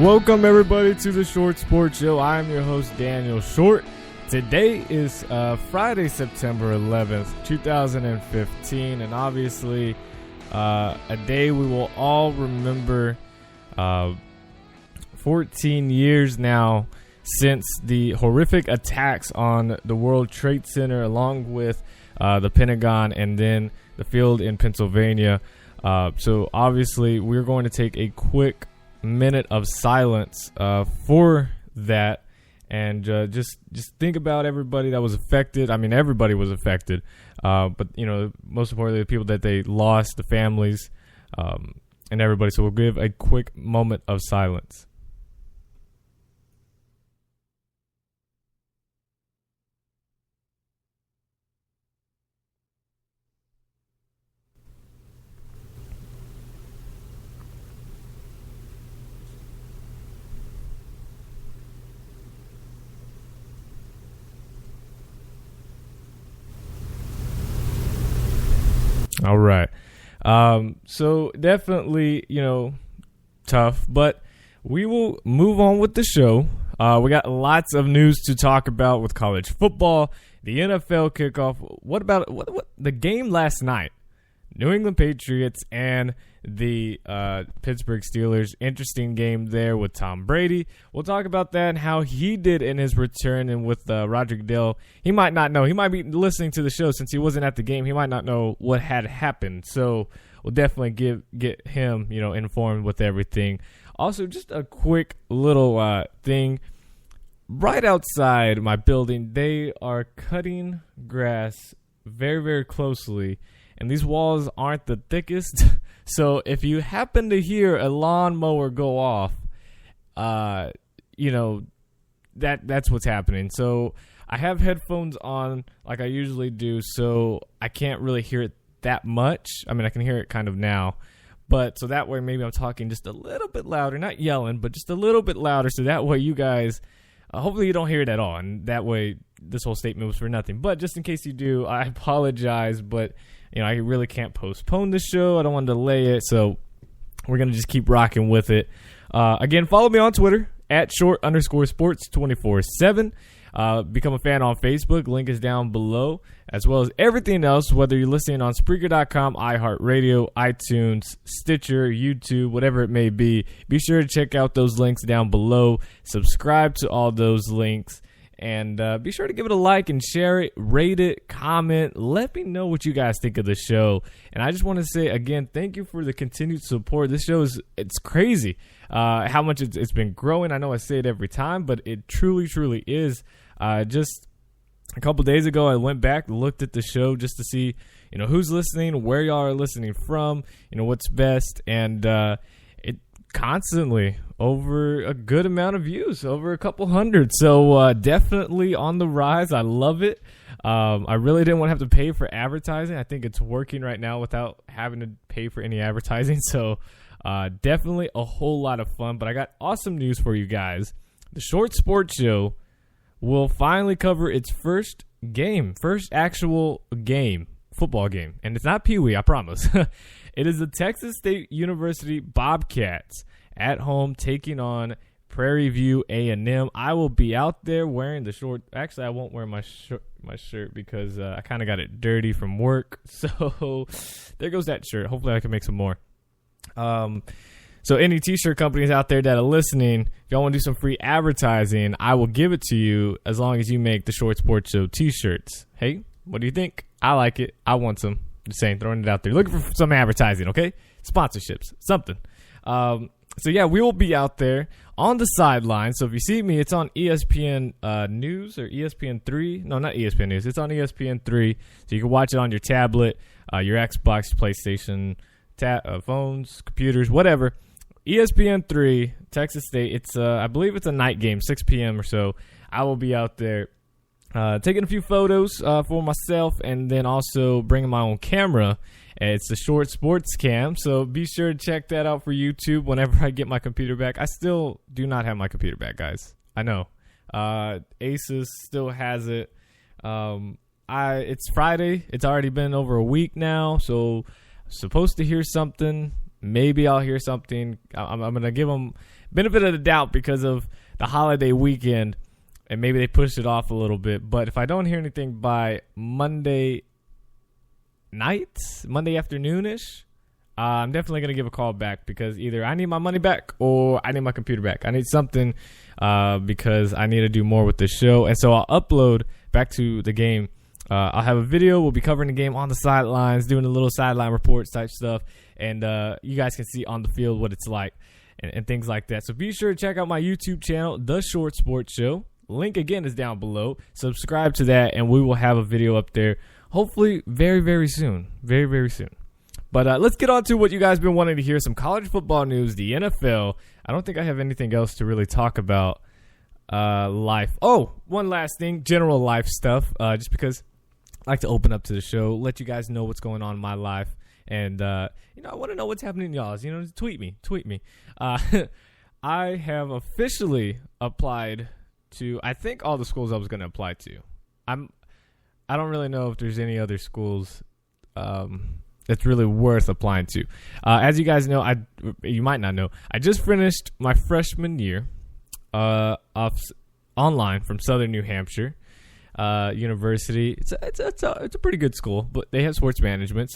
Welcome everybody to the Short Sports Show. I am your host Daniel Short. Today is Friday, September 11th, 2015, and obviously a day we will all remember. 14 years now since the horrific attacks on the World Trade Center, along with the Pentagon and then the field in Pennsylvania. So obviously we're going to take a quick minute of silence for that, and just think about everybody that was affected. I mean, everybody was affected, but you know, most importantly, the people that they lost, the families, and everybody. So we'll give a quick moment of silence. All right. So definitely, tough, but we will move on with the show. We got lots of news to talk about with college football, the NFL kickoff. What about what the game last night? New England Patriots and the Pittsburgh Steelers. Interesting game there with Tom Brady. We'll talk about that and how he did in his return. And with Roger Goodell, he might not know. He might be listening to the show since he wasn't at the game. He might not know what had happened. So we'll definitely get him, informed with everything. Also, just a quick little thing. Right outside my building, they are cutting grass very, very closely. And these walls aren't the thickest. So if you happen to hear a lawnmower go off, that's what's happening. So I have headphones on like I usually do, so I can't really hear it that much. I mean, I can hear it kind of now. But so that way maybe I'm talking just a little bit louder, not yelling, but just a little bit louder. So that way you guys, hopefully you don't hear it at all. And that way this whole statement was for nothing. But just in case you do, I apologize. But I really can't postpone the show. I don't want to delay it, so we're going to just keep rocking with it. Again, follow me on Twitter, @short_sports247. Become a fan on Facebook. Link is down below, as well as everything else, whether you're listening on Spreaker.com, iHeartRadio, iTunes, Stitcher, YouTube, whatever it may be. Be sure to check out those links down below. Subscribe to all those links. And be sure to give it a like and share it, rate it, comment. Let me know what you guys think of the show. And I just want to say, again, thank you for the continued support. This show it's crazy how much it's been growing. I know I say it every time, but it truly, truly is. Just a couple days ago, I went back and looked at the show just to see, who's listening, where y'all are listening from, what's best. And it constantly over a good amount of views, over a couple hundred. So definitely on the rise. I love it. I really didn't want to have to pay for advertising. I think it's working right now without having to pay for any advertising. So definitely a whole lot of fun. But I got awesome news for you guys. The Short Sports Show will finally cover its first actual game, football game. And it's not Pee Wee, I promise. It is the Texas State University Bobcats at home taking on Prairie View A&M. I will be out there wearing the short. Actually, I won't wear my shirt because I kind of got it dirty from work. So there goes that shirt. Hopefully I can make some more. So any t-shirt companies out there that are listening, if y'all want to do some free advertising, I will give it to you as long as you make the Short Sports Show t-shirts. Hey, what do you think? I like it. I want some. Just saying, throwing it out there. Looking for some advertising, okay? Sponsorships, something. So, yeah, we will be out there on the sideline. So, if you see me, it's on ESPN News or ESPN3. No, not ESPN News. It's on ESPN3. So, you can watch it on your tablet, your Xbox, PlayStation, phones, computers, whatever. ESPN3, Texas State. It's I believe it's a night game, 6 p.m. or so. I will be out there taking a few photos for myself and then also bringing my own camera. It's the Short Sports Cam, so be sure to check that out for YouTube whenever I get my computer back. I still do not have my computer back, guys. I know. Asus still has it. It's Friday. It's already been over a week now, so supposed to hear something Maybe I'll hear something. I'm going to give them benefit of the doubt because of the holiday weekend, and maybe they pushed it off a little bit. But if I don't hear anything by Monday night, Monday afternoon-ish, I'm definitely going to give a call back because either I need my money back or I need my computer back. I need something because I need to do more with the show. And so I'll upload back to the game. I'll have a video. We'll be covering the game on the sidelines, doing a little sideline reports type stuff. And you guys can see on the field what it's like and things like that. So be sure to check out my YouTube channel, The Short Sports Show. Link, again, is down below. Subscribe to that, and we will have a video up there hopefully very, very soon. Very, very soon. But let's get on to what you guys been wanting to hear, some college football news, the NFL. I don't think I have anything else to really talk about life. Oh, one last thing, general life stuff, just because I like to open up to the show, let you guys know what's going on in my life. And, I want to know what's happening in y'all's. Tweet me. I have officially applied to, I think, all the schools I was going to apply to. I don't really know if there's any other schools that's really worth applying to. As you guys know, you might not know, I just finished my freshman year online from Southern New Hampshire University. It's a pretty good school, but they have sports management.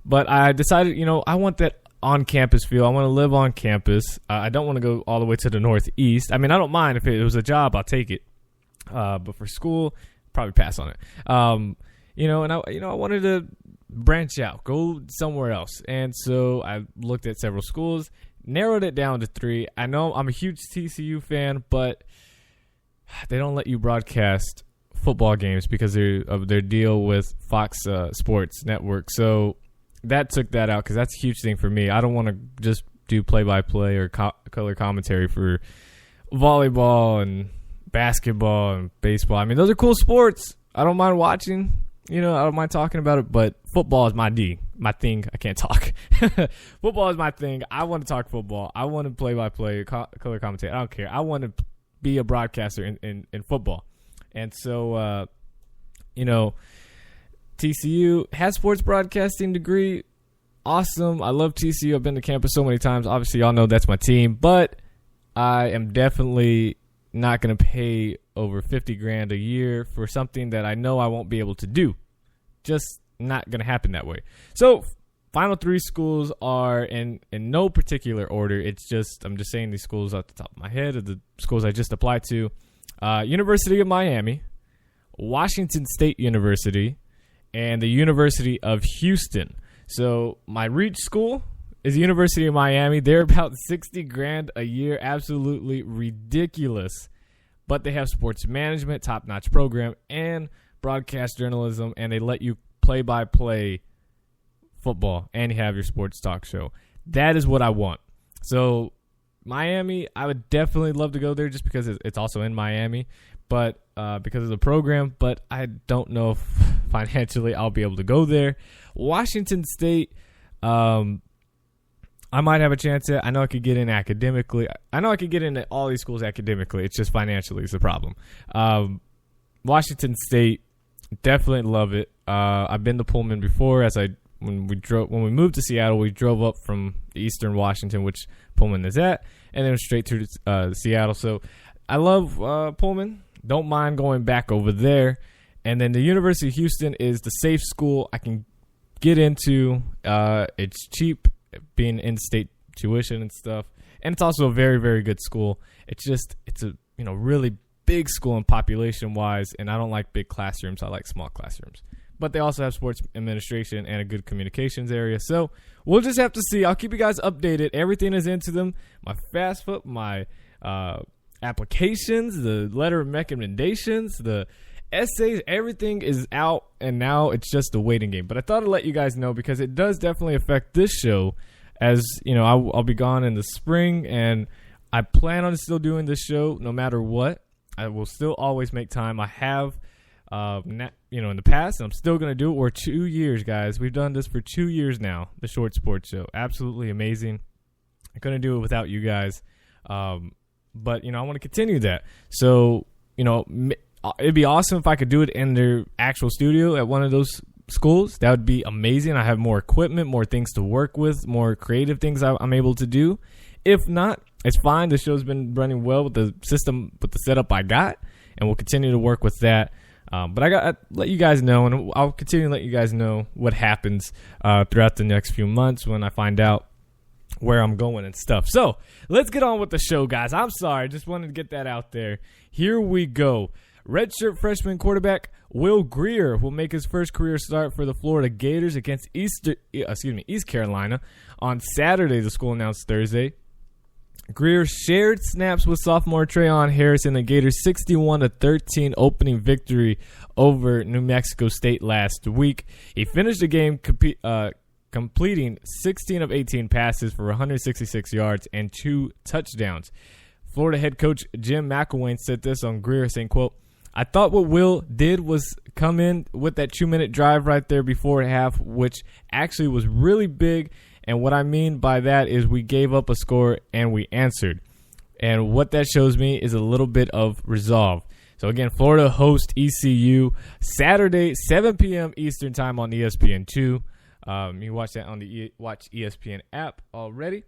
But I decided, I want that on-campus feel. I want to live on campus. I don't want to go all the way to the Northeast. I mean, I don't mind if it was a job. I'll take it. But for school, probably pass on it. And I wanted to branch out, go somewhere else. And so I looked at several schools, narrowed it down to 3. I know I'm a huge TCU fan, but they don't let you broadcast football games because of their deal with Fox Sports Network. So that took that out because that's a huge thing for me. I don't want to just do play-by-play or color commentary for volleyball and basketball and baseball. I mean, those are cool sports. I don't mind watching. I don't mind talking about it, but football is my thing. I can't talk. Football is my thing. I want to talk football. I want to play-by-play, color commentate. I don't care. I want to be a broadcaster in football. And so, TCU has sports broadcasting degree. Awesome. I love TCU. I've been to campus so many times. Obviously, y'all know that's my team. But I am definitely not going to pay over $50,000 a year for something that I know I won't be able to do. Just not going to happen that way. So, final 3 schools are in no particular order. I'm just saying these schools off the top of my head of the schools I just applied to. University of Miami, Washington State University, and the University of Houston. So my reach school is the University of Miami. They're about $60,000 a year. Absolutely ridiculous. But they have sports management, top-notch program, and broadcast journalism, and they let you play-by-play football, and you have your sports talk show. That is what I want. So Miami, I would definitely love to go there just because it's also in Miami, but because of the program. But I don't know if financially I'll be able to go there. Washington State, I might have a chance at. I know I could get in academically. I know I could get into all these schools academically. It's just financially is the problem. Washington State, definitely love it. I've been to Pullman before. When we moved to Seattle, we drove up from Eastern Washington, which Pullman is at, and then straight through to Seattle. So I love Pullman. Don't mind going back over there. And then the University of Houston is the safe school I can get into. It's cheap, being in-state tuition and stuff, and it's also a very, very good school. It's a really big school in population-wise, and I don't like big classrooms. I like small classrooms. But they also have sports administration and a good communications area. So we'll just have to see. I'll keep you guys updated. Everything is into them. My FAFSA, my applications, the letter of recommendations, the essays, everything is out. And now it's just a waiting game. But I thought I'd let you guys know because it does definitely affect this show. As you know, I'll be gone in the spring. And I plan on still doing this show no matter what. I will still always make time. I have in the past, and I'm still going to do it. We're 2 years, guys. We've done this for 2 years now, the Short Sports Show. Absolutely amazing. I couldn't do it without you guys. But, I want to continue that. So, it'd be awesome if I could do it in their actual studio at one of those schools, that would be amazing. I have more equipment, more things to work with, more creative things I'm able to do. If not, it's fine. The show's been running well with the system, with the setup I got, and we'll continue to work with that. But I let you guys know, and I'll continue to let you guys know what happens throughout the next few months when I find out where I'm going and stuff. So let's get on with the show, guys. I'm sorry, just wanted to get that out there. Here we go. Redshirt freshman quarterback Will Grier will make his first career start for the Florida Gators against East Carolina on Saturday, the school announced Thursday. Grier shared snaps with sophomore Trayon Harris in the Gators' 61-13 opening victory over New Mexico State last week. He finished the game completing 16 of 18 passes for 166 yards and 2 touchdowns. Florida head coach Jim McElwain said this on Grier, saying, quote, "I thought what Will did was come in with that 2-minute drive right there before half, which actually was really big. And what I mean by that is we gave up a score and we answered. And what that shows me is a little bit of resolve." So again, Florida hosts ECU Saturday, 7 p.m. Eastern time on ESPN2. You can watch that on the Watch ESPN app already.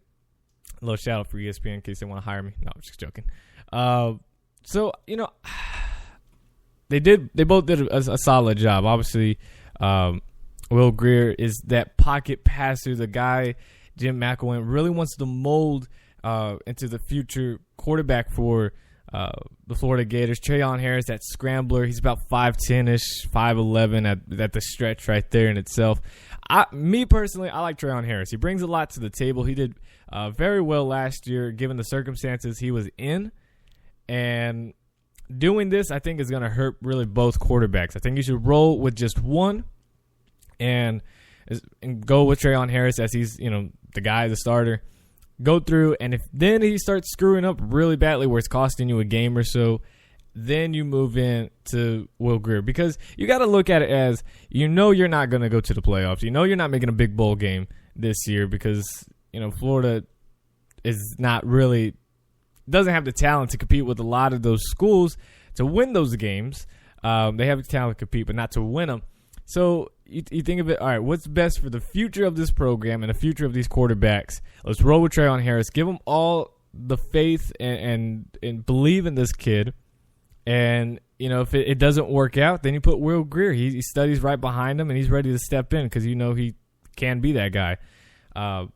A little shout out for ESPN in case they want to hire me. No, I'm just joking. So, you know, they both did a solid job. Obviously, Will Grier is that pocket passer, the guy Jim McElwain really wants to mold into the future quarterback for the Florida Gators. Trayon Harris, that scrambler, he's about 5'10-ish, 5'11 at the stretch right there in itself. Me personally, I like Trayon Harris. He brings a lot to the table. He did very well last year given the circumstances he was in. And doing this, I think, is going to hurt really both quarterbacks. I think you should roll with just one and go with Trayon Harris as he's, the guy, the starter. Go through, and if then he starts screwing up really badly where it's costing you a game or so, then you move in to Will Grier. Because you got to look at it as, you're not going to go to the playoffs. You're not making a big bowl game this year because, Florida is not really, doesn't have the talent to compete with a lot of those schools to win those games. They have the talent to compete, but not to win them. So you think of it, all right, what's best for the future of this program and the future of these quarterbacks? Let's roll with Trayon Harris. Give them all the faith and believe in this kid. And, if it doesn't work out, then you put Will Grier. He studies right behind him, and he's ready to step in because he can be that guy.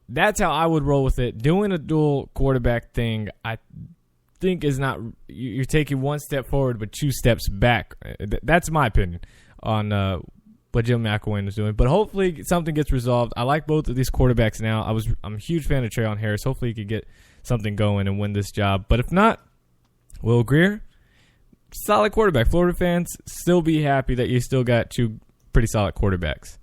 That's how I would roll with it. Doing a dual quarterback thing, I think is not – you're taking one step forward but 2 steps back. That's my opinion on what Jim McElwain is doing. But hopefully something gets resolved. I like both of these quarterbacks now. I'm a huge fan of Trayon Harris. Hopefully he could get something going and win this job. But if not, Will Grier, solid quarterback. Florida fans, still be happy that you still got 2 pretty solid quarterbacks.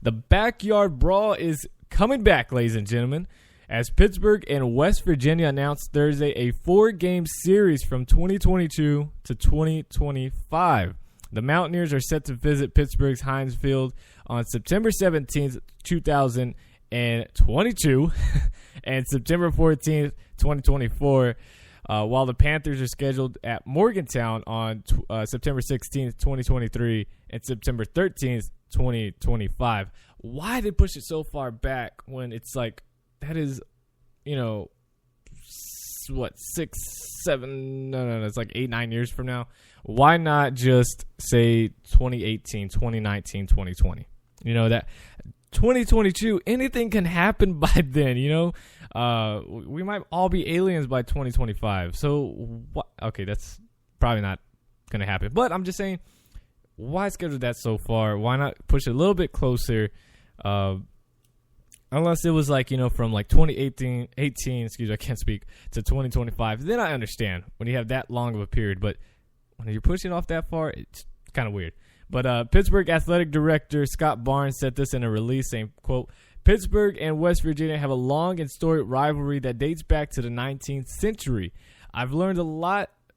The backyard brawl is coming back, ladies and gentlemen, as Pittsburgh and West Virginia announced Thursday a 4-game series from 2022 to 2025. The Mountaineers are set to visit Pittsburgh's Heinz Field on September 17th, 2022 and September 14th, 2024, while the Panthers are scheduled at Morgantown on September 16th, 2023 and September 13th, 2025. Why they push it so far back when it's like that is, 6, 7, no, it's like 8, 9 years from now. Why not just say 2018, 2019, 2020? That 2022, anything can happen by then, we might all be aliens by 2025. So, okay, that's probably not going to happen. But I'm just saying, why schedule that so far? Why not push it a little bit closer? Unless it was like, from like 2018, I can't speak, to 2025. Then I understand when you have that long of a period. But when you're pushing off that far, it's kind of weird. But Pittsburgh Athletic Director Scott Barnes said this in a release saying, quote, "Pittsburgh and West Virginia have a long and storied rivalry that dates back to the 19th century. I've learned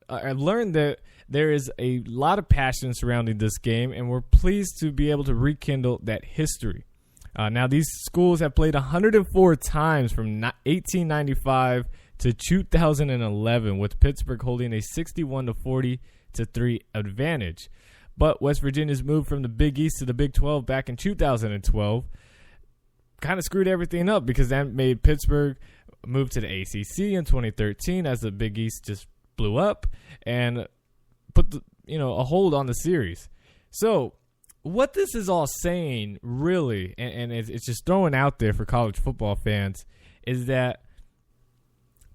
that there is a lot of passion surrounding this game, and we're pleased to be able to rekindle that history." Now, these schools have played 104 times from 1895 to 2011, with Pittsburgh holding a 61-40-3 advantage. But West Virginia's move from the Big East to the Big 12 back in 2012 kind of screwed everything up because that made Pittsburgh move to the ACC in 2013 as the Big East just blew up and put a hold on the series. So what this is all saying, really, and it's just throwing out there for college football fans, is that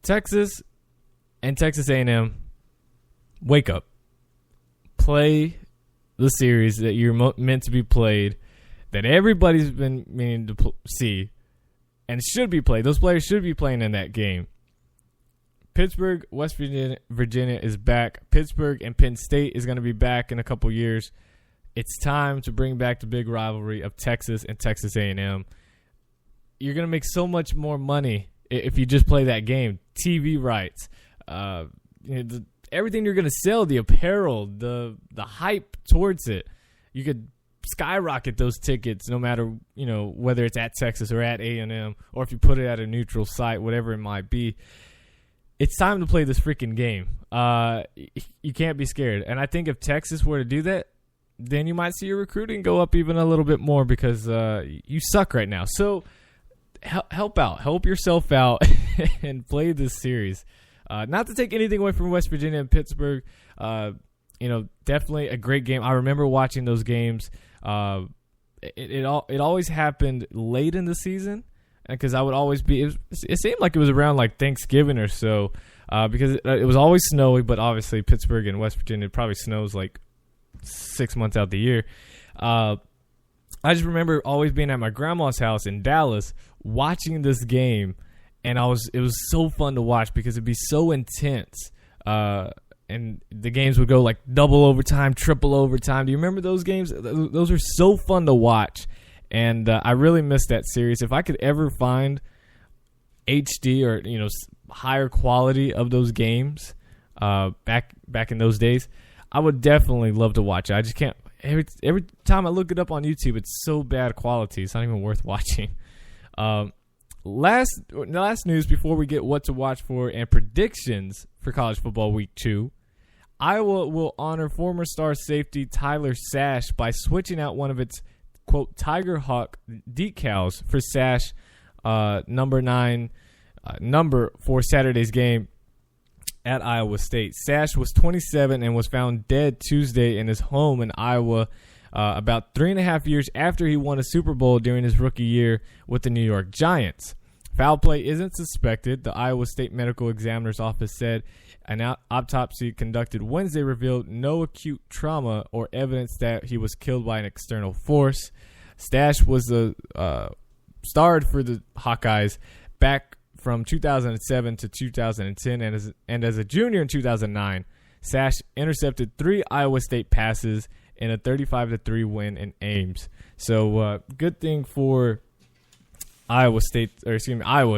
Texas and Texas A&M, wake up. Play the series that you're meant to be played, that everybody's been meaning to see, and should be played. Those players should be playing in that game. Pittsburgh, West Virginia is back. Pittsburgh and Penn State is going to be back in a couple years. It's time to bring back the big rivalry of Texas and Texas A&M. You're going to make so much more money if you just play that game. TV rights, everything you're going to sell, the apparel, the hype towards it. You could skyrocket those tickets no matter, whether it's at Texas or at A&M or if you put it at a neutral site, whatever it might be. It's time to play this freaking game. You can't be scared. And I think if Texas were to do that, then you might see your recruiting go up even a little bit more because you suck right now. So help out. Help yourself out and play this series. Not to take anything away from West Virginia and Pittsburgh. Definitely a great game. I remember watching those games. It always happened late in the season because I would always be. It seemed like it was around like Thanksgiving or so because it was always snowy. But obviously Pittsburgh and West Virginia, it probably snows like 6 months out the year. I just remember always being at my grandma's house in Dallas watching this game, and it was so fun to watch because it'd be so intense. And the games would go like double overtime, triple overtime. Do you remember those games? Those were so fun to watch, and I really missed that series. If I could ever find HD or higher quality of those games back in those days, I would definitely love to watch it. I just can't. Every time I look it up on YouTube, it's so bad quality. It's not even worth watching. Last news before we get what to watch for and predictions for college football week 2. Iowa will honor former star safety Tyler Sash by switching out one of its, quote, Tiger Hawk decals for Sash number 9 number for Saturday's game at Iowa State. Sash was 27 and was found dead Tuesday in his home in Iowa about 3.5 years after he won a Super Bowl during his rookie year with the New York Giants. Foul play isn't suspected, the Iowa State Medical Examiner's Office said. An autopsy conducted Wednesday revealed no acute trauma or evidence that he was killed by an external force. Sash was starred for the Hawkeyes back from 2007 to 2010, and as a junior in 2009, Sash intercepted 3 Iowa State passes in a 35-3 win in Ames. So good thing for Iowa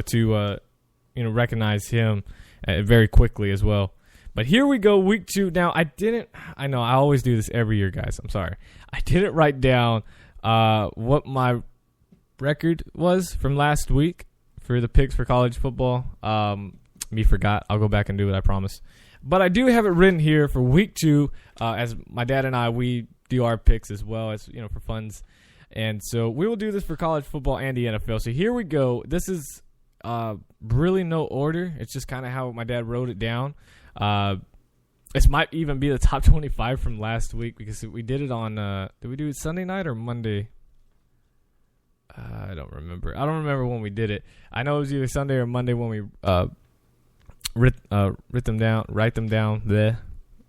to recognize him very quickly as well. But here we go, week 2. Now I know I always do this every year, guys. I'm sorry. I didn't write down what my record was from last week for the picks for college football. Me forgot. I'll go back and do it, I promise. But I do have it written here for week 2. As my dad and I, we do our picks as well as for funds. And so we will do this for college football and the NFL. So here we go. This is really no order. It's just kind of how my dad wrote it down. This might even be the top 25 from last week because we did it on, did we do it Sunday night or Monday? I don't remember. I don't remember when we did it. I know it was either Sunday or Monday when we write them down there.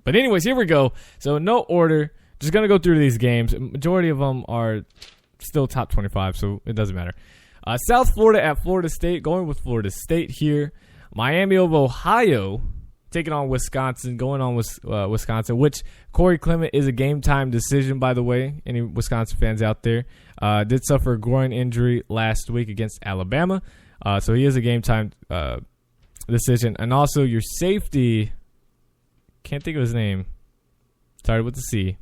But anyways, here we go. So no order. Just going to go through these games. Majority of them are still top 25, so it doesn't matter. South Florida at Florida State. Going with Florida State here. Miami of Ohio taking on Wisconsin. Going on with Wisconsin, which Corey Clement is a game-time decision, by the way. Any Wisconsin fans out there. Did suffer a groin injury last week against Alabama. So he is a game-time decision. And also your safety, can't think of his name. Started with the C.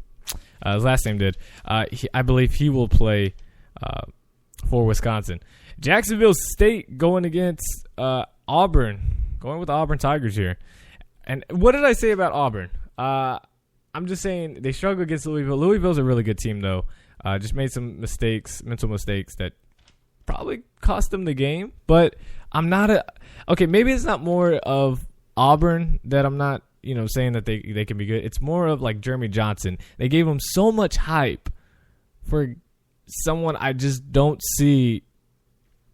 His last name did. I believe he will play for Wisconsin. Jacksonville State going against Auburn. Going with the Auburn Tigers here. And what did I say about Auburn? I I'm just saying they struggle against Louisville. Louisville's a really good team, though. Just made some mental mistakes that probably cost them the game. But I'm not okay, maybe it's not more of Auburn that I'm not, saying that they can be good. It's more of like Jeremy Johnson. They gave him so much hype for someone I just don't see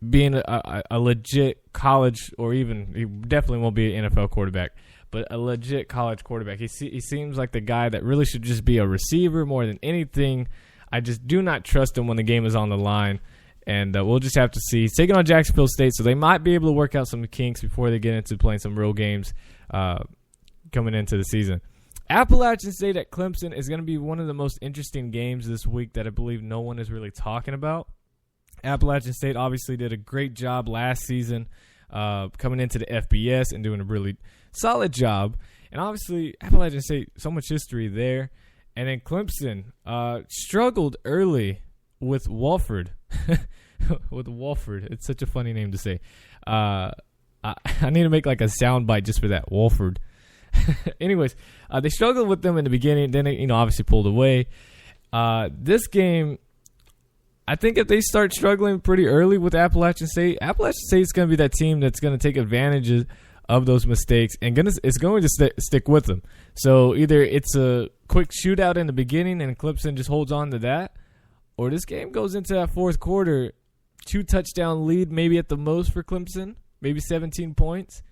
being a legit college, or even he definitely won't be an NFL quarterback, but a legit college quarterback. He seems like the guy that really should just be a receiver more than anything. I just do not trust him when the game is on the line, and we'll just have to see. He's taking on Jacksonville State, so they might be able to work out some kinks before they get into playing some real games coming into the season. Appalachian State at Clemson is going to be one of the most interesting games this week that I believe no one is really talking about. Appalachian State obviously did a great job last season coming into the FBS and doing a really solid job. And obviously, Appalachian State, so much history there. And then Clemson struggled early with Wofford. With Wofford. It's such a funny name to say. I need to make like a soundbite just for that, Wofford. Anyways, they struggled with them in the beginning. Then they, obviously pulled away. This game, I think if they start struggling pretty early with Appalachian State is going to be that team that's going to take advantage of those mistakes and it's going to stick with them. So either it's a quick shootout in the beginning and Clemson just holds on to that, or this game goes into that fourth quarter, 2-touchdown lead maybe at the most for Clemson, maybe 17 points.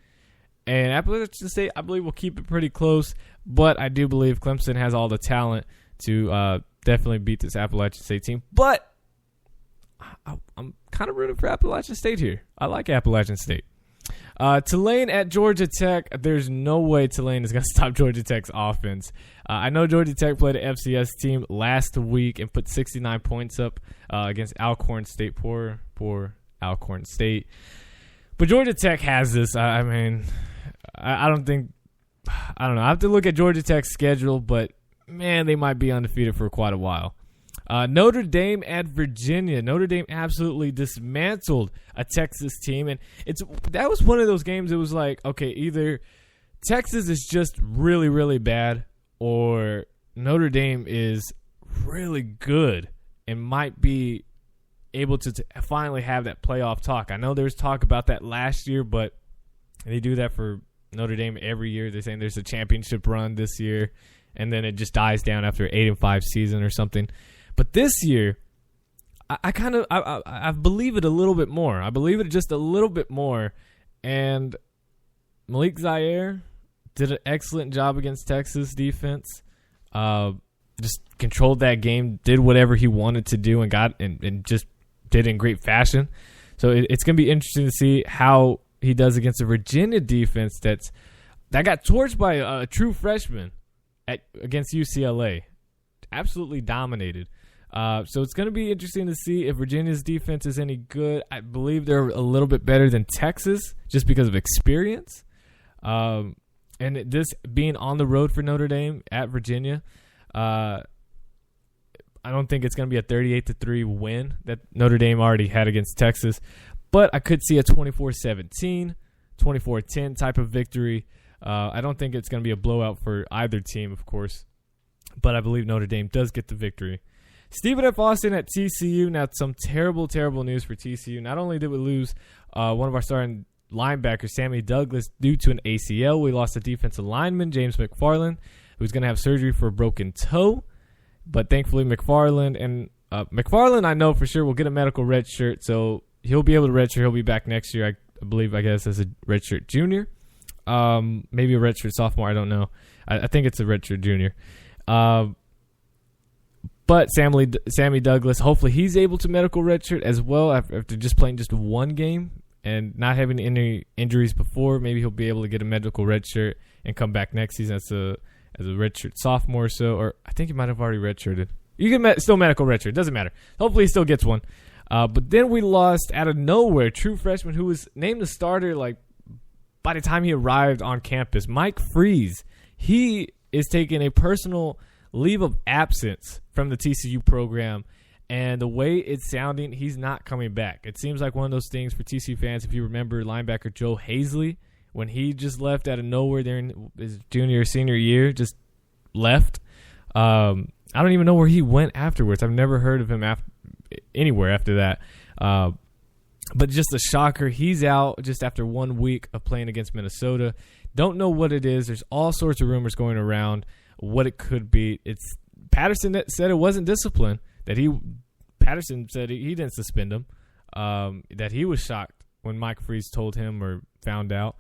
And Appalachian State, I believe, will keep it pretty close, but I do believe Clemson has all the talent to definitely beat this Appalachian State team. But I'm kind of rooting for Appalachian State here. I like Appalachian State. Tulane at Georgia Tech. There's no way Tulane is going to stop Georgia Tech's offense. I know Georgia Tech played an FCS team last week and put 69 points up against Alcorn State. Poor Alcorn State. But Georgia Tech has this. I don't know. I have to look at Georgia Tech's schedule, but, man, they might be undefeated for quite a while. Notre Dame at Virginia. Notre Dame absolutely dismantled a Texas team, and that was one of those games. It was like, okay, either Texas is just really, really bad, or Notre Dame is really good and might be able to finally have that playoff talk. I know there was talk about that last year, but they do that for Notre Dame every year. They're saying there's a championship run this year, and then it just dies down after an 8-5 season or something. But this year, I believe it a little bit more. I believe it just a little bit more. And Malik Zaire did an excellent job against Texas defense. Just controlled that game, did whatever he wanted to do, and just did it in great fashion. So it's going to be interesting to see how he does against a Virginia defense that got torched by a true freshman against UCLA. Absolutely dominated. So it's going to be interesting to see if Virginia's defense is any good. I believe they're a little bit better than Texas just because of experience. And this being on the road for Notre Dame at Virginia, I don't think it's going to be a 38-3 win that Notre Dame already had against Texas. But I could see a 24-17, 24-10 type of victory. I don't think it's going to be a blowout for either team, of course. But I believe Notre Dame does get the victory. Stephen F. Austin at TCU. Now, some terrible, terrible news for TCU. Not only did we lose one of our starting linebackers, Sammy Douglas, due to an ACL, we lost a defensive lineman, James McFarland, who's going to have surgery for a broken toe. But thankfully, McFarland, I know for sure will get a medical red shirt, so he'll be able to redshirt. He'll be back next year, I guess, as a redshirt junior. Maybe a redshirt sophomore, I don't know. I think it's a redshirt junior. But Sammy Douglas, hopefully he's able to medical redshirt as well after just playing just one game and not having any injuries before. Maybe he'll be able to get a medical redshirt and come back next season as a redshirt sophomore or so. Or I think he might have already redshirted. You can still medical redshirt. Doesn't matter. Hopefully he still gets one. But then we lost out of nowhere, true freshman who was named the starter like by the time he arrived on campus, Mike Freeze. He is taking a personal leave of absence from the TCU program, and the way it's sounding, he's not coming back. It seems like one of those things for TCU fans. If you remember linebacker Joe Hazley, when he just left out of nowhere there in his junior or senior year, just left. I don't even know where he went afterwards. I've never heard of him anywhere after that. But just a shocker. He's out just after 1 week of playing against Minnesota. Don't know what it is. There's all sorts of rumors going around what it could be. It's Patterson that said it wasn't discipline. Patterson said he didn't suspend him. That he was shocked when Mike Freeze told him or found out.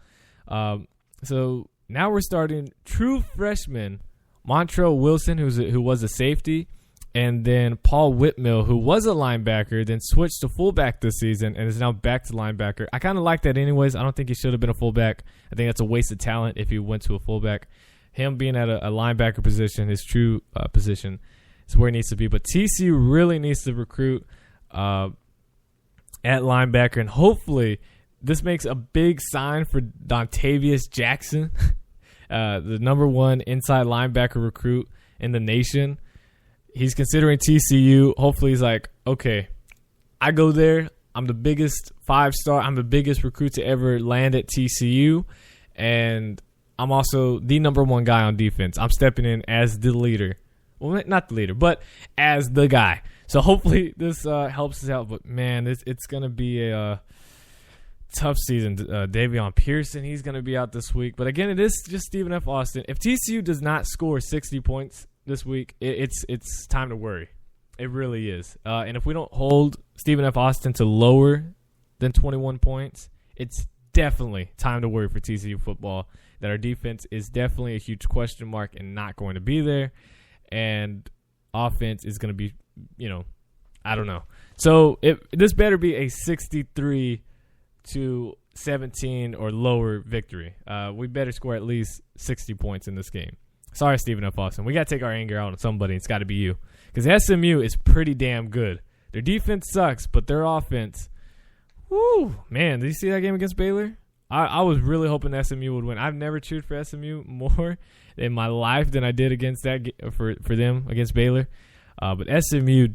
So now we're starting true freshman Montrell Wilson, who was a safety, and then Paul Whitmill, who was a linebacker, then switched to fullback this season and is now back to linebacker. I kind of like that anyways. I don't think he should have been a fullback. I think that's a waste of talent if he went to a fullback. Him being at a linebacker position, his true position, is where he needs to be. But TCU really needs to recruit at linebacker, and hopefully this makes a big sign for Dontavius Jackson, the number 1 inside linebacker recruit in the nation. He's considering TCU. Hopefully he's like, okay, I go there. I'm the biggest 5-star. I'm the biggest recruit to ever land at TCU. And I'm also the number 1 guy on defense. I'm stepping in as the leader. Well, not the leader, but as the guy. So hopefully this helps us out. But, man, it's going to be a tough season. Davion Pearson, he's going to be out this week. But, again, it is just Stephen F. Austin. If TCU does not score 60 points this week, it's time to worry. It really is. And if we don't hold Stephen F. Austin to lower than 21 points, it's definitely time to worry for TCU football. That our defense is definitely a huge question mark and not going to be there. And offense is going to be, I don't know. So this better be a 63-17 or lower victory. We better score at least 60 points in this game. Sorry, Stephen F. Austin. We got to take our anger out on somebody. It's got to be you. Because SMU is pretty damn good. Their defense sucks, but their offense, whoo, man, did you see that game against Baylor? I was really hoping SMU would win. I've never cheered for SMU more in my life than I did against that for them against Baylor. But SMU,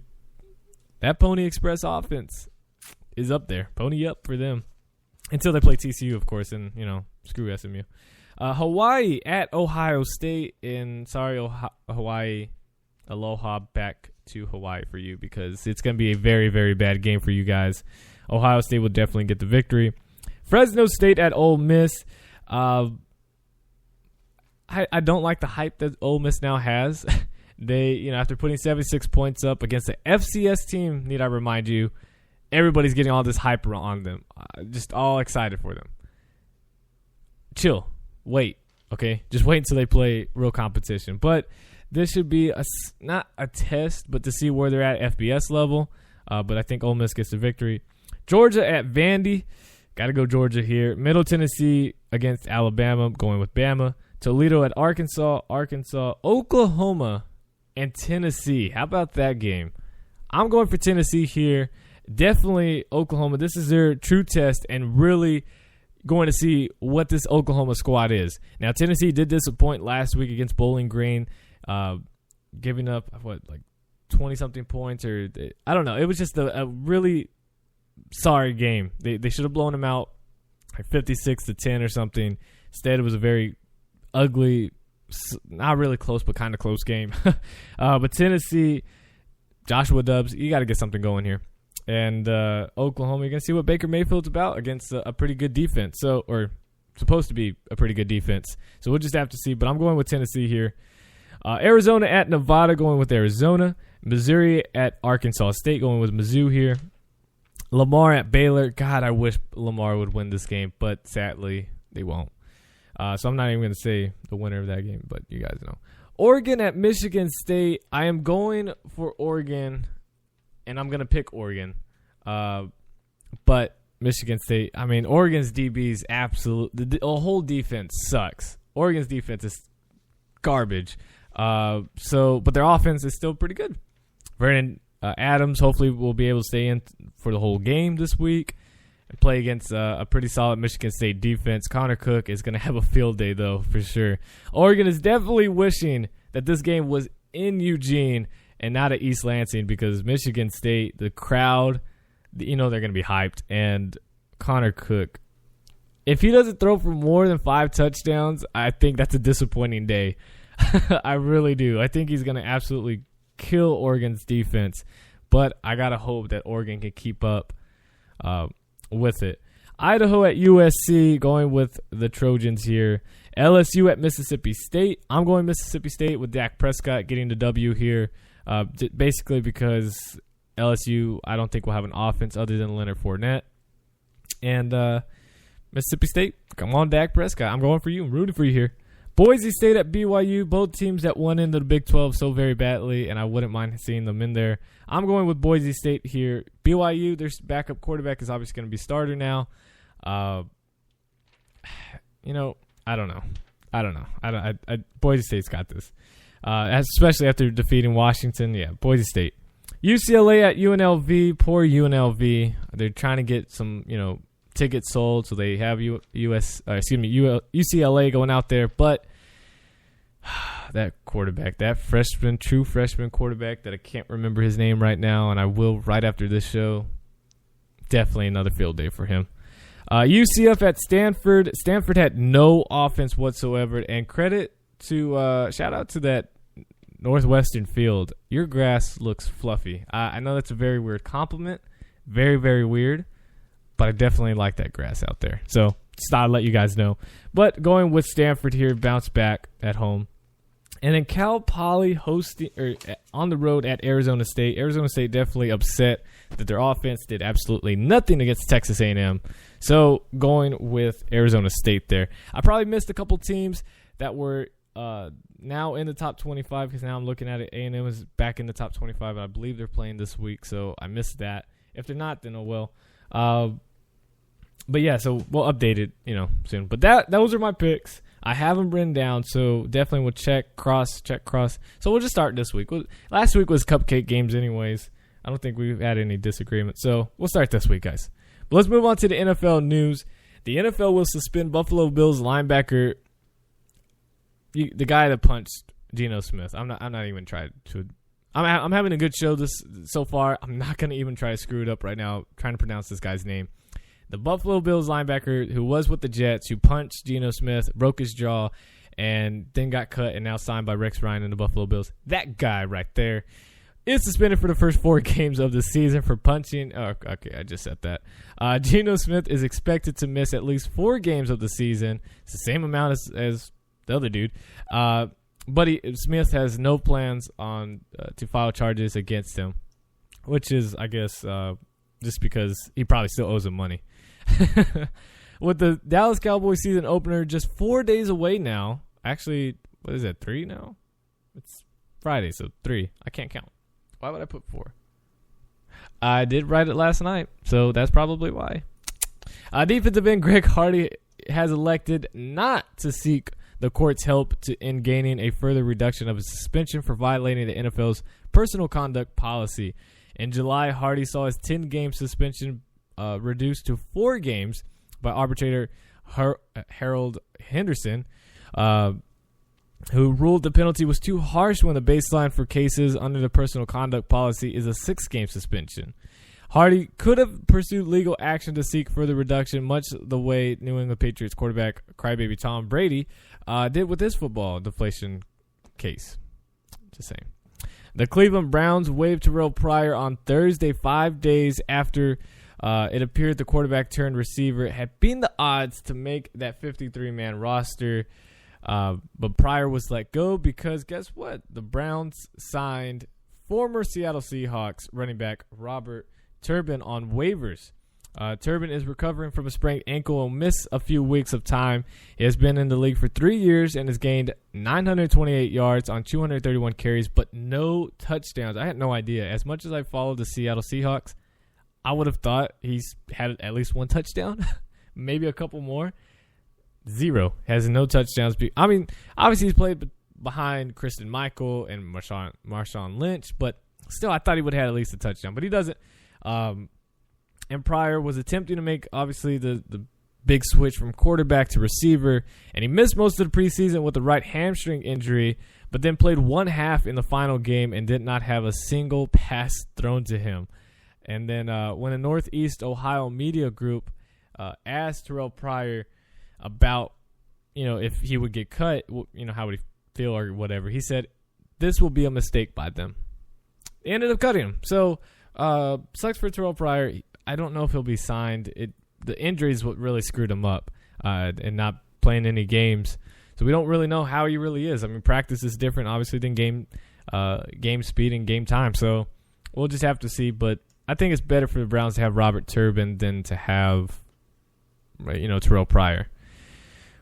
that Pony Express offense is up there. Pony up for them. Until they play TCU, of course, and, screw SMU. Hawaii at Ohio State. And sorry, Hawaii, aloha back to Hawaii for you because it's going to be a very, very bad game for you guys. Ohio State will definitely get the victory. Fresno State at Ole Miss. I don't like the hype that Ole Miss now has. They, after putting 76 points up against the FCS team, need I remind you, everybody's getting all this hype on them. Just all excited for them. Chill. Wait. Okay? Just wait until they play real competition. But this should be not a test, but to see where they're at FBS level. But I think Ole Miss gets the victory. Georgia at Vandy. Got to go Georgia here. Middle Tennessee against Alabama. Going with Bama. Toledo at Arkansas. Oklahoma and Tennessee. How about that game? I'm going for Tennessee here. Definitely Oklahoma. This is their true test and really going to see what this Oklahoma squad is. Now, Tennessee did disappoint last week against Bowling Green, giving up, 20-something points. Or I don't know. It was just a really sorry game. They should have blown them out 56-10 or something. Instead, it was a very ugly, not really close, but kind of close game. But Tennessee, Joshua Dobbs, you got to get something going here. And Oklahoma, you're going to see what Baker Mayfield's about against a pretty good defense. Or supposed to be a pretty good defense. So we'll just have to see. But I'm going with Tennessee here. Arizona at Nevada, going with Arizona. Missouri at Arkansas State, going with Mizzou here. Lamar at Baylor. God, I wish Lamar would win this game, but sadly, they won't. So I'm not even going to say the winner of that game, but you guys know. Oregon at Michigan State. I am going for Oregon, and I'm going to pick Oregon. But Michigan State, Oregon's DB's the whole defense sucks. Oregon's defense is garbage. But their offense is still pretty good. Vernon Adams hopefully will be able to stay in for the whole game this week and play against a pretty solid Michigan State defense. Connor Cook is going to have a field day, though, for sure. Oregon is definitely wishing that this game was in Eugene and not at East Lansing because Michigan State, the crowd, they're going to be hyped. And Connor Cook, if he doesn't throw for more than 5 touchdowns, I think that's a disappointing day. I really do. I think he's going to absolutely kill Oregon's defense, but I got to hope that Oregon can keep up with it. Idaho at USC, going with the Trojans here. LSU at Mississippi State. I'm going Mississippi State with Dak Prescott getting the W here, basically because LSU, I don't think will have an offense other than Leonard Fournette. And Mississippi State, come on, Dak Prescott. I'm going for you. I'm rooting for you here. Boise State at BYU, both teams at one end of the Big 12 so very badly, and I wouldn't mind seeing them in there. I'm going with Boise State here. BYU, their backup quarterback is obviously going to be starter now. I don't know. Boise State's got this, especially after defeating Washington. Yeah, Boise State. UCLA at UNLV. Poor UNLV. They're trying to get some, tickets sold, so they have UCLA going out there. But that quarterback, that true freshman quarterback that I can't remember his name right now, and I will right after this show. Definitely another field day for him. UCF at Stanford. Stanford had no offense whatsoever, and shout out to that Northwestern field. Your grass looks fluffy. I know that's a very weird compliment, very, very weird, but I definitely like that grass out there. So just thought I'd let you guys know. But going with Stanford here, bounce back at home. And then Cal Poly on the road at Arizona State. Arizona State definitely upset that their offense did absolutely nothing against Texas A&M. So going with Arizona State there. I probably missed a couple teams that were now in the top 25 because now I'm looking at it. A&M is back in the top 25. I believe they're playing this week, so I missed that. If they're not, then oh well. But yeah, so we'll update it, soon. But those are my picks. I have them written down, so definitely we'll check, cross. So we'll just start this week. Last week was cupcake games anyways. I don't think we've had any disagreement. So we'll start this week, guys. But let's move on to the NFL news. The NFL will suspend Buffalo Bills linebacker, the guy that punched Geno Smith. I'm not even trying to. I'm having a good show so far. I'm not going to even try to screw it up right now, trying to pronounce this guy's name. The Buffalo Bills linebacker who was with the Jets, who punched Geno Smith, broke his jaw, and then got cut and now signed by Rex Ryan and the Buffalo Bills. That guy right there is suspended for the first 4 games of the season for punching. Oh, okay, I just said that. Geno Smith is expected to miss at least 4 games of the season. It's the same amount as the other dude. But Smith has no plans to file charges against him, which is, I guess, just because he probably still owes him money. With the Dallas Cowboys season opener just 4 days away now. Actually, what is it, 3 now? It's Friday, so 3. I can't count. Why would I put 4? I did write it last night, so that's probably why. Defensive end Greg Hardy has elected not to seek the court's help in gaining a further reduction of his suspension for violating the NFL's personal conduct policy. In July, Hardy saw his 10-game suspension reduced to 4 games by arbitrator Harold Henderson, who ruled the penalty was too harsh when the baseline for cases under the personal conduct policy is a 6-game suspension. Hardy could have pursued legal action to seek further reduction, much the way New England Patriots quarterback crybaby Tom Brady did with his football deflation case. Just saying. The Cleveland Browns waived Terrell Pryor on Thursday, 5 days after it appeared the quarterback turned receiver had beaten the odds to make that 53-man roster. But Pryor was let go because guess what? The Browns signed former Seattle Seahawks running back Robert Turbin on waivers. Turbin is recovering from a sprained ankle and will miss a few weeks of time. He has been in the league for 3 years and has gained 928 yards on 231 carries, but no touchdowns. I had no idea. As much as I followed the Seattle Seahawks, I would have thought he's had at least 1 touchdown, maybe a couple more. 0. Has no touchdowns. I mean, obviously he's played behind Christian Michael and Marshawn Lynch, but still I thought he would have had at least a touchdown, but he doesn't. And Pryor was attempting to make, obviously, the big switch from quarterback to receiver, and he missed most of the preseason with a right hamstring injury, but then played 1 half in the final game and did not have a single pass thrown to him. And then when the Northeast Ohio Media Group asked Terrell Pryor about, if he would get cut, how would he feel or whatever. He said this will be a mistake by them. They ended up cutting him. So sucks for Terrell Pryor. I don't know if he'll be signed. The injury is what really screwed him up and not playing any games. So we don't really know how he really is. I mean, practice is different, obviously, than game speed and game time. So we'll just have to see. But I think it's better for the Browns to have Robert Turbin than to have, Terrell Pryor.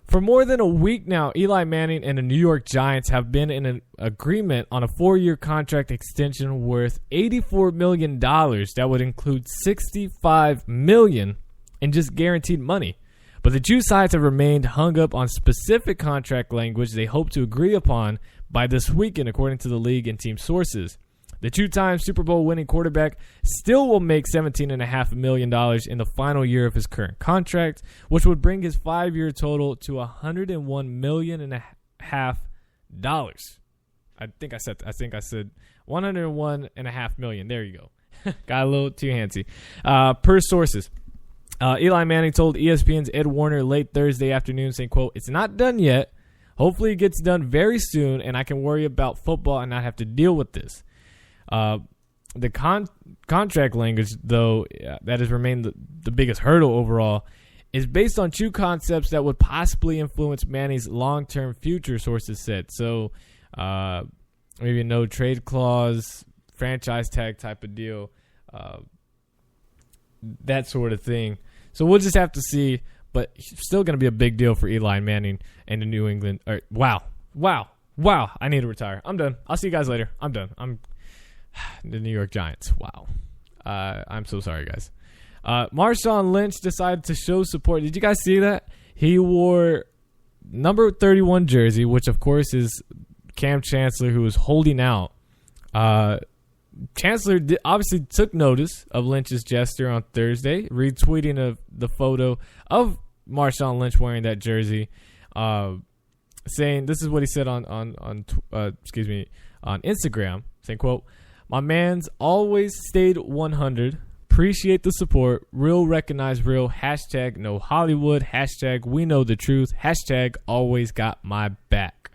For more than a week now, Eli Manning and the New York Giants have been in an agreement on a 4-year contract extension worth $84 million that would include $65 million in just guaranteed money. But the two sides have remained hung up on specific contract language they hope to agree upon by this weekend, according to the league and team sources. The two-time Super Bowl winning quarterback still will make $17.5 million in the final year of his current contract, which would bring his 5-year total to $101.5 million. I think I said $101.5 million. There you go. Got a little too handsy. Per sources. Eli Manning told ESPN's Ed Warner late Thursday afternoon, saying, quote, "It's not done yet. Hopefully it gets done very soon, and I can worry about football and not have to deal with this." The contract language, though, that has remained the biggest hurdle overall, is based on two concepts that would possibly influence Manning's long-term future, sources said. So maybe a no-trade clause, franchise tag type of deal, that sort of thing. So we'll just have to see, but still going to be a big deal for Eli Manning and the New England. Wow. I need to retire. I'm done. I'll see you guys later. I'm done. The New York Giants. Wow. I'm so sorry, guys. Marshawn Lynch decided to show support. Did you guys see that? He wore number 31 jersey, which, of course, is Cam Chancellor, who was holding out. Chancellor obviously took notice of Lynch's gesture on Thursday, retweeting the photo of Marshawn Lynch wearing that jersey, saying, this is what he said on Instagram, saying, quote, "My man's always stayed 100. Appreciate the support. Real recognize real. Hashtag no Hollywood. Hashtag we know the truth. Hashtag always got my back."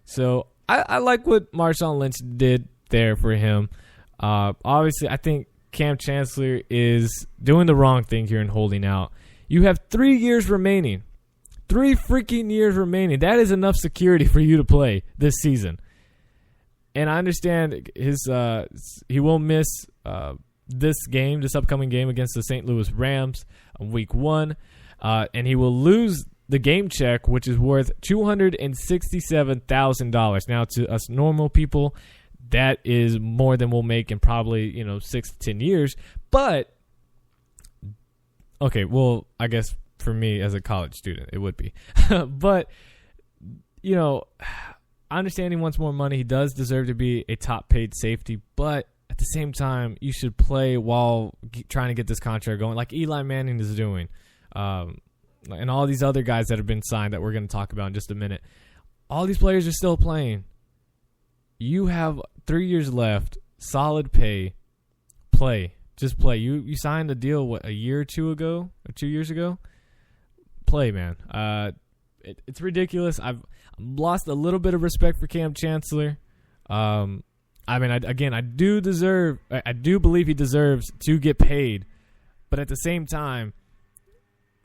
So I like what Marshawn Lynch did there for him. Obviously, I think Cam Chancellor is doing the wrong thing here and holding out. You have 3 years remaining. 3 freaking years remaining. That is enough security for you to play this season. And I understand he will miss this upcoming game against the St. Louis Rams on week 1. And he will lose the game check, which is worth $267,000. Now, to us normal people, that is more than we'll make in probably 6 to 10 years. But okay, well, I guess for me as a college student, it would be. But I understand he wants more money. He does deserve to be a top-paid safety, but at the same time, you should play while trying to get this contract going, like Eli Manning is doing, and all these other guys that have been signed that we're going to talk about in just a minute. All these players are still playing. You have 3 years left, solid pay, play. Just play. You signed a deal, a year or 2 ago, or 2 years ago? Play, man. It's ridiculous. I've lost a little bit of respect for Cam Chancellor. I do believe he deserves to get paid, but at the same time,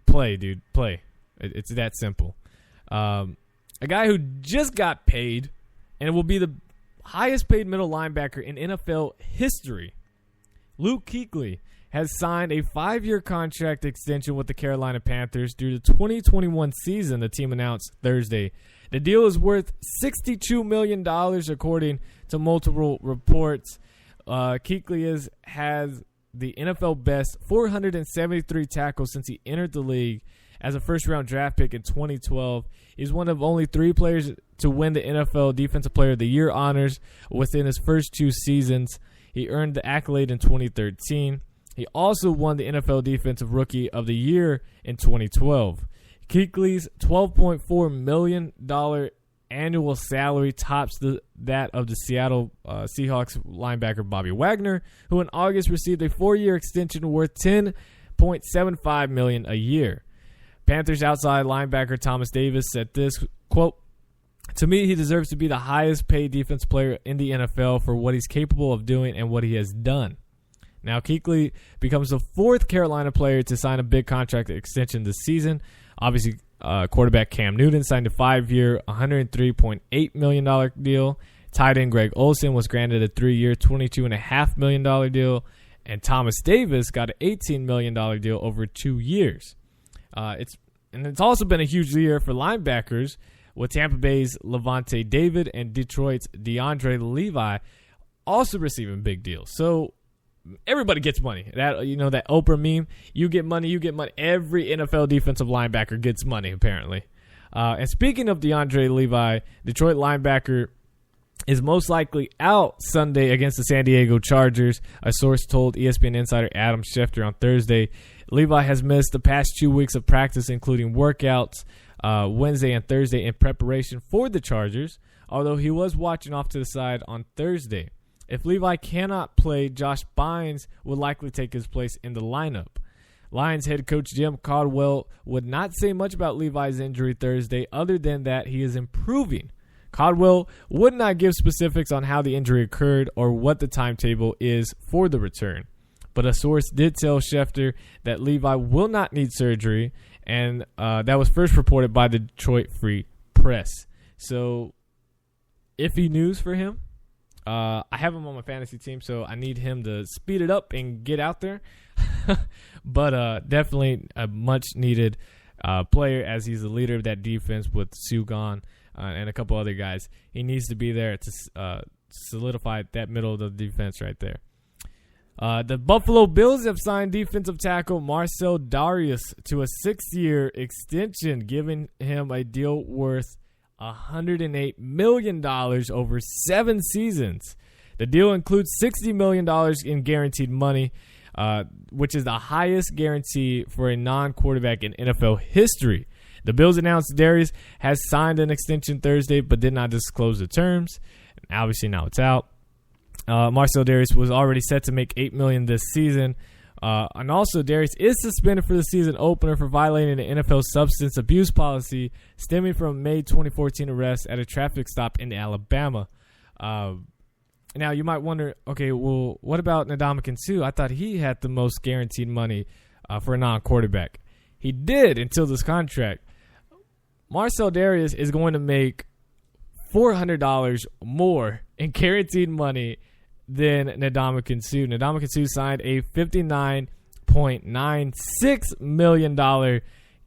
play, dude, play. It's that simple. A guy who just got paid and will be the highest paid middle linebacker in NFL history, Luke Kuechly, has signed a 5-year contract extension with the Carolina Panthers through the 2021 season, the team announced Thursday. The deal is worth $62 million, according to multiple reports. Kuechly has the NFL best 473 tackles since he entered the league as a first-round draft pick in 2012. He's one of only 3 players to win the NFL Defensive Player of the Year honors within his first 2 seasons. He earned the accolade in 2013. He also won the NFL Defensive Rookie of the Year in 2012. Kuechly's $12.4 million annual salary tops that of the Seattle Seahawks linebacker Bobby Wagner, who in August received a 4-year extension worth $10.75 million a year. Panthers outside linebacker Thomas Davis said this, quote, To me, he deserves to be the highest paid defense player in the NFL for what he's capable of doing and what he has done. Now, Kuechly becomes the fourth Carolina player to sign a big contract extension this season. Obviously, quarterback Cam Newton signed a 5-year, $103.8 million deal. Tight end Greg Olsen was granted a 3-year, $22.5 million deal. And Thomas Davis got an $18 million deal over 2 years. It's also been a huge year for linebackers, with Tampa Bay's Levante David and Detroit's DeAndre Levi also receiving big deals. So everybody gets money. That Oprah meme, you get money, you get money. Every NFL defensive linebacker gets money, apparently. And speaking of DeAndre Levi, Detroit linebacker is most likely out Sunday against the San Diego Chargers, a source told ESPN insider Adam Schefter on Thursday. Levi has missed the past 2 weeks of practice, including workouts Wednesday and Thursday in preparation for the Chargers, although he was watching off to the side on Thursday. If Levi cannot play, Josh Bynes will likely take his place in the lineup. Lions head coach Jim Caldwell would not say much about Levi's injury Thursday other than that he is improving. Caldwell would not give specifics on how the injury occurred or what the timetable is for the return. But a source did tell Schefter that Levi will not need surgery, and that was first reported by the Detroit Free Press. So, iffy news for him. I have him on my fantasy team, so I need him to speed it up and get out there. But definitely a much-needed player, as he's the leader of that defense with Sue gone and a couple other guys. He needs to be there to solidify that middle of the defense right there. The Buffalo Bills have signed defensive tackle Marcel Darius to a 6-year extension, giving him a deal worth $108 million over 7 seasons. The deal includes $60 million in guaranteed money, which is the highest guarantee for a non-quarterback in NFL history. The Bills announced Darius has signed an extension Thursday, but did not disclose the terms. Obviously, now it's out. Marcel Darius was already set to make $8 million this season. And also, Darius is suspended for the season opener for violating the NFL substance abuse policy stemming from May 2014 arrest at a traffic stop in Alabama. Now, you might wonder, okay, well, what about Ndamukong Suh? I thought he had the most guaranteed money for a non-quarterback. He did until this contract. Marcel Darius is going to make $400 more in guaranteed money than Ndamukong Suh. Ndamukong Suh signed a $59.96 million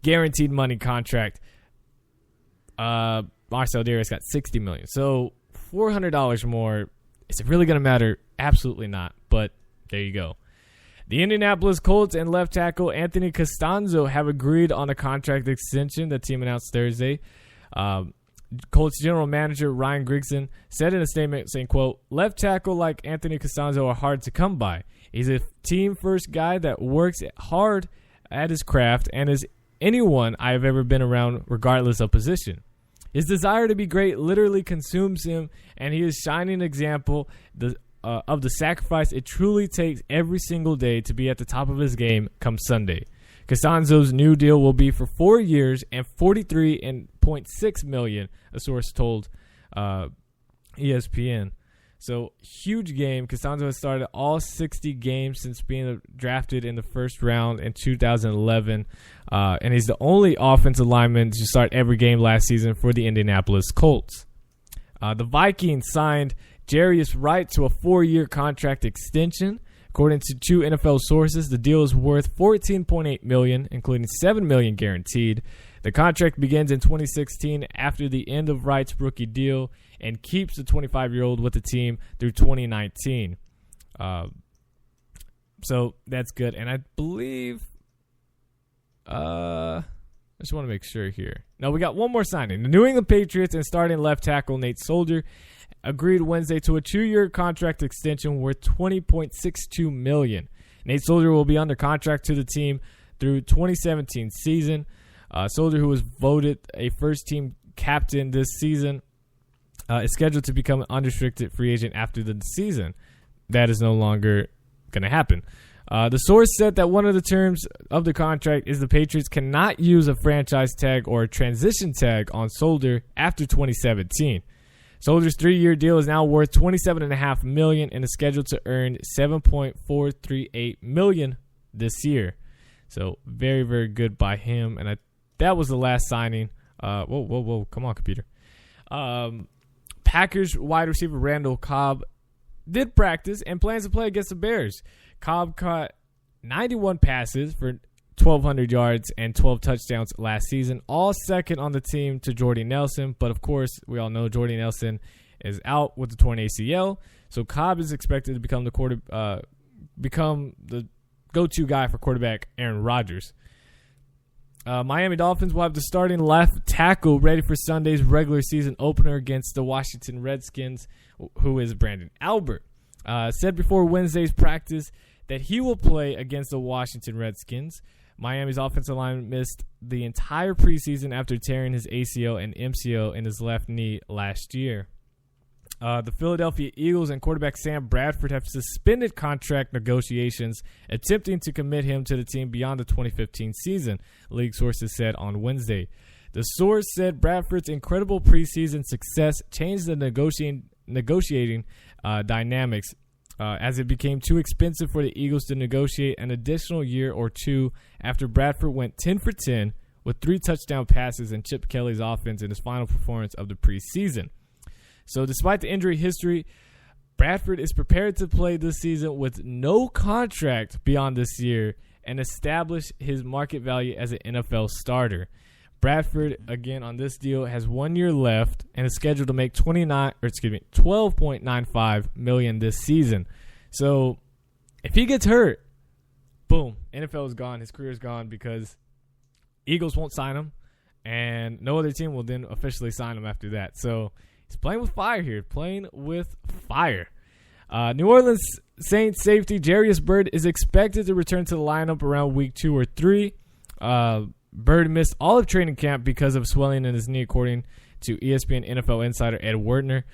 guaranteed money contract. Marcel Darius got $60 million. So $400 more. Is it really going to matter? Absolutely not. But there you go. The Indianapolis Colts and left tackle Anthony Costanzo have agreed on a contract extension, the team announced Thursday. Colts general manager Ryan Grigson said in a statement saying, quote, "Left tackle like Anthony Costanzo are hard to come by. He's a team-first guy that works hard at his craft and is anyone I have ever been around regardless of position. His desire to be great literally consumes him, and he is a shining example of the sacrifice it truly takes every single day to be at the top of his game come Sunday." Costanzo's new deal will be for 4 years and $43.6 million, a source told ESPN. So, huge game. Costanzo has started all 60 games since being drafted in the first round in 2011. And he's the only offensive lineman to start every game last season for the Indianapolis Colts. The Vikings signed Jarius Wright to a 4-year contract extension. According to 2 NFL sources, the deal is worth $14.8 million, including $7 million guaranteed. The contract begins in 2016 after the end of Wright's rookie deal and keeps the 25-year-old with the team through 2019. So that's good. And I believe, I just want to make sure here. Now we got one more signing. The New England Patriots and starting left tackle Nate Soldier agreed Wednesday to a 2-year contract extension worth $20.62 million. Nate Soldier will be under contract to the team through 2017 season. Soldier, who was voted a first-team captain this season, is scheduled to become an unrestricted free agent after the season. That is no longer going to happen. The source said that one of the terms of the contract is the Patriots cannot use a franchise tag or a transition tag on Solder after 2017. Solder's 3-year deal is now worth $27.5 million and is scheduled to earn $7.438 million this year. So very, very good by him. And that was the last signing. Whoa. Come on, computer. Packers wide receiver Randall Cobb did practice and plans to play against the Bears. Cobb caught 91 passes for 1,200 yards and 12 touchdowns last season, all second on the team to Jordy Nelson. But, of course, we all know Jordy Nelson is out with the torn ACL. So Cobb is expected to become the go-to guy for quarterback Aaron Rodgers. Miami Dolphins will have the starting left tackle ready for Sunday's regular season opener against the Washington Redskins, who is Brandon Albert. Said before Wednesday's practice that he will play against the Washington Redskins. Miami's offensive line missed the entire preseason after tearing his ACL and MCL in his left knee last year. The Philadelphia Eagles and quarterback Sam Bradford have suspended contract negotiations, attempting to commit him to the team beyond the 2015 season, league sources said on Wednesday. The source said Bradford's incredible preseason success changed the negotiating dynamics as it became too expensive for the Eagles to negotiate an additional year or two after Bradford went 10 for 10 with 3 touchdown passes and Chip Kelly's offense in his final performance of the preseason. So despite the injury history, Bradford is prepared to play this season with no contract beyond this year and establish his market value as an NFL starter. Bradford, again, on this deal, has 1 year left and is scheduled to make $12.95 million this season. So if he gets hurt, boom, NFL is gone. His career is gone because Eagles won't sign him, and no other team will then officially sign him after that. So he's playing with fire here, New Orleans Saints safety Jarius Byrd is expected to return to the lineup around week 2 or 3. Byrd missed all of training camp because of swelling in his knee, according to ESPN NFL insider Ed Wertner.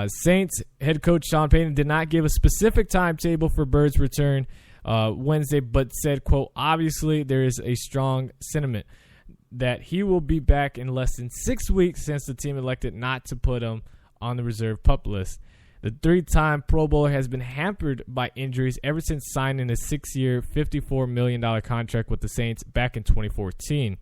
Saints head coach Sean Payton did not give a specific timetable for Byrd's return Wednesday, but said, quote, obviously there is a strong sentiment that he will be back in less than 6 weeks since the team elected not to put him on the reserve PUP list. The 3-time Pro Bowler has been hampered by injuries ever since signing a 6-year, $54 million contract with the Saints back in 2014.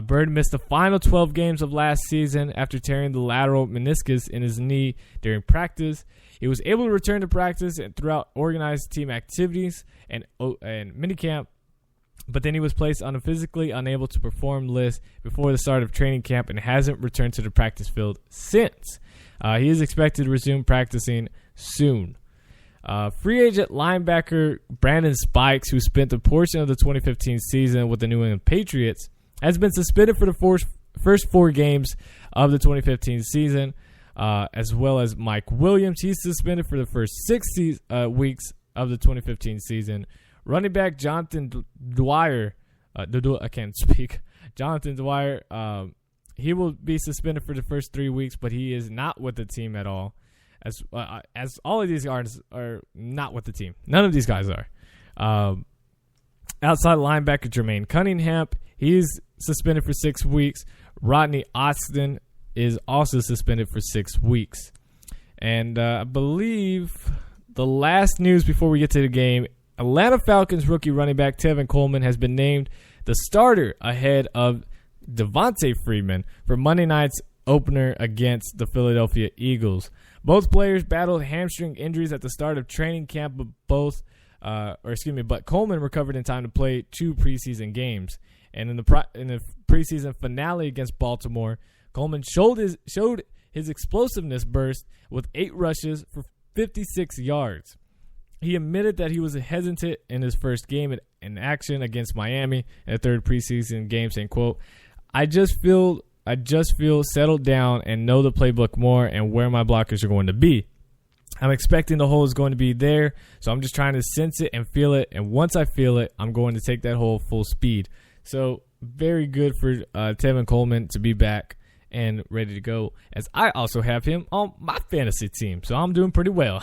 Byrd missed the final 12 games of last season after tearing the lateral meniscus in his knee during practice. He was able to return to practice and throughout organized team activities and minicamp, but then he was placed on a physically unable to perform list before the start of training camp and hasn't returned to the practice field since. He is expected to resume practicing soon. Free agent linebacker Brandon Spikes, who spent a portion of the 2015 season with the New England Patriots, has been suspended for the first 4 games of the 2015 season, as well as Mike Williams. He's suspended for the first 6 weeks of the 2015 season. Running back Jonathan Dwyer, Jonathan Dwyer, he will be suspended for the first 3 weeks, but he is not with the team at all. As all of these guys are not with the team. None of these guys are. Outside linebacker Jermaine Cunningham, he's suspended for 6 weeks. Rodney Austin is also suspended for 6 weeks. And I believe the last news before we get to the game, Atlanta Falcons rookie running back Tevin Coleman has been named the starter ahead of Devontae Freeman for Monday night's opener against the Philadelphia Eagles. Both players battled hamstring injuries at the start of training camp, but Coleman recovered in time to play 2 preseason games. And in the preseason finale against Baltimore, Coleman showed his explosiveness burst with 8 rushes for 56 yards. He admitted that he was hesitant in his first game in action against Miami in the 3rd preseason game, saying, quote, I just feel settled down and know the playbook more and where my blockers are going to be. I'm expecting the hole is going to be there, so I'm just trying to sense it and feel it. And once I feel it, I'm going to take that hole full speed. So very good for Tevin Coleman to be back and ready to go, as I also have him on my fantasy team. So I'm doing pretty well.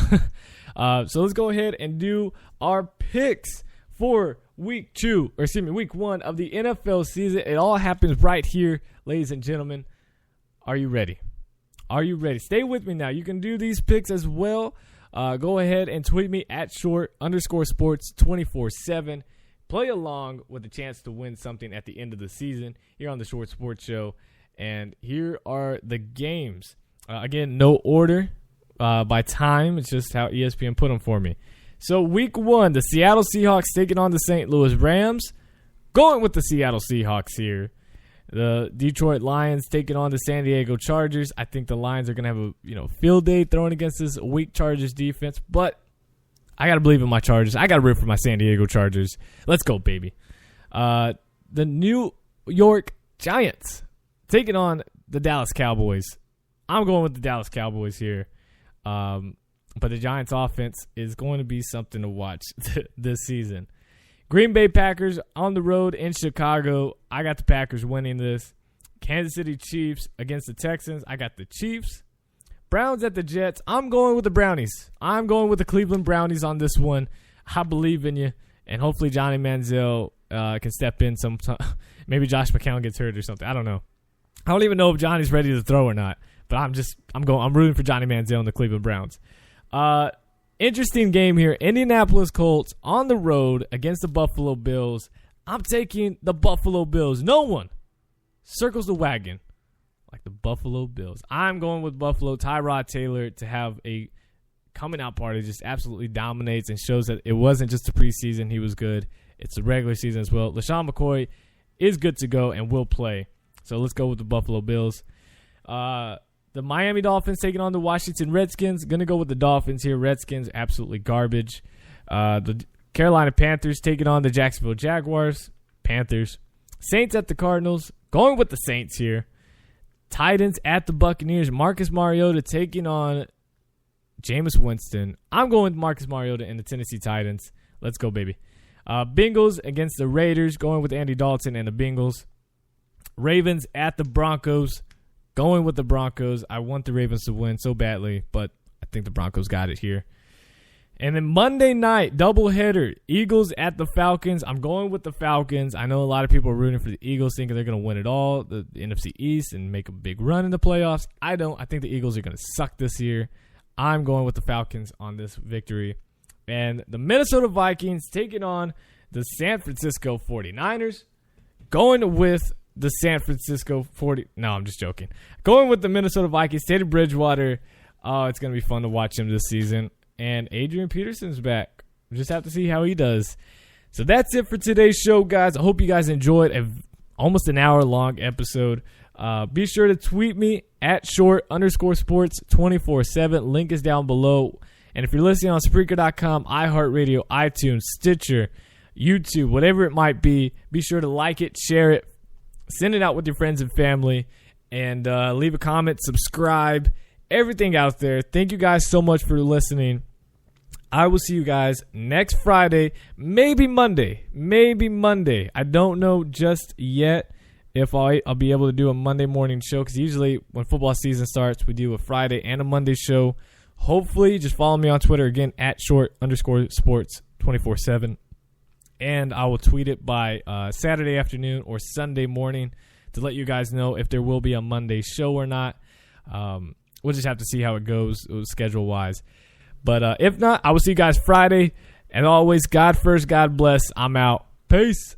So let's go ahead and do our picks for week 1 of the NFL season. It all happens right here, ladies and gentlemen. Are you ready? Are you ready? Stay with me now. You can do these picks as well. Go ahead and tweet me at @short_sports 24/7. Play along with the chance to win something at the end of the season here on the Short Sports Show. And here are the games. Again, no order by time. It's just how ESPN put them for me. So week 1, the Seattle Seahawks taking on the St. Louis Rams. Going with the Seattle Seahawks here. The Detroit Lions taking on the San Diego Chargers. I think the Lions are going to have a field day throwing against this weak Chargers defense, but I got to believe in my Chargers. I got to root for my San Diego Chargers. Let's go, baby. The New York Giants taking on the Dallas Cowboys. I'm going with the Dallas Cowboys here. But the Giants offense is going to be something to watch this season. Green Bay Packers on the road in Chicago. I got the Packers winning this. Kansas City Chiefs against the Texans. I got the Chiefs. Browns at the Jets. I'm going with the Brownies. I'm going with the Cleveland Brownies on this one. I believe in you. And hopefully Johnny Manziel can step in sometime. Maybe Josh McCown gets hurt or something. I don't know. I don't even know if Johnny's ready to throw or not. But I'm rooting for Johnny Manziel and the Cleveland Browns. Interesting game here. Indianapolis Colts on the road against the Buffalo Bills. I'm taking the Buffalo Bills. No one circles the wagon like the Buffalo Bills. I'm going with Buffalo. Tyrod Taylor to have a coming out party just absolutely dominates and shows that it wasn't just the preseason. He was good. It's the regular season as well. LaShawn McCoy is good to go and will play. So let's go with the Buffalo Bills. The Miami Dolphins taking on the Washington Redskins. Going to go with the Dolphins here. Redskins, absolutely garbage. The Carolina Panthers taking on the Jacksonville Jaguars. Panthers. Saints at the Cardinals. Going with the Saints here. Titans at the Buccaneers. Marcus Mariota taking on Jameis Winston. I'm going with Marcus Mariota and the Tennessee Titans. Let's go, baby. Bengals against the Raiders. Going with Andy Dalton and the Bengals. Ravens at the Broncos. Going with the Broncos. I want the Ravens to win so badly, but I think the Broncos got it here. And then Monday night, doubleheader. Eagles at the Falcons. I'm going with the Falcons. I know a lot of people are rooting for the Eagles, thinking they're going to win it all, the NFC East, and make a big run in the playoffs. I don't. I think the Eagles are going to suck this year. I'm going with the Falcons on this victory. And the Minnesota Vikings taking on the San Francisco 49ers. Going with the San Francisco 40. No, I'm just joking. Going with the Minnesota Vikings. Teddy Bridgewater. Oh, it's going to be fun to watch him this season. And Adrian Peterson's back. We just have to see how he does. So that's it for today's show, guys. I hope you guys enjoyed almost an hour-long episode. Be sure to tweet me at @short_sports 24/7. Link is down below. And if you're listening on Spreaker.com, iHeartRadio, iTunes, Stitcher, YouTube, whatever it might be sure to like it, share it, send it out with your friends and family, and leave a comment, subscribe, everything out there. Thank you guys so much for listening. I will see you guys next Friday, maybe Monday. I don't know just yet if I'll be able to do a Monday morning show, because usually when football season starts, we do a Friday and a Monday show. Hopefully, just follow me on Twitter again at @short_sports 24/7. And I will tweet it by Saturday afternoon or Sunday morning to let you guys know if there will be a Monday show or not. We'll just have to see how it goes schedule-wise. But if not, I will see you guys Friday. And always, God first, God bless. I'm out. Peace.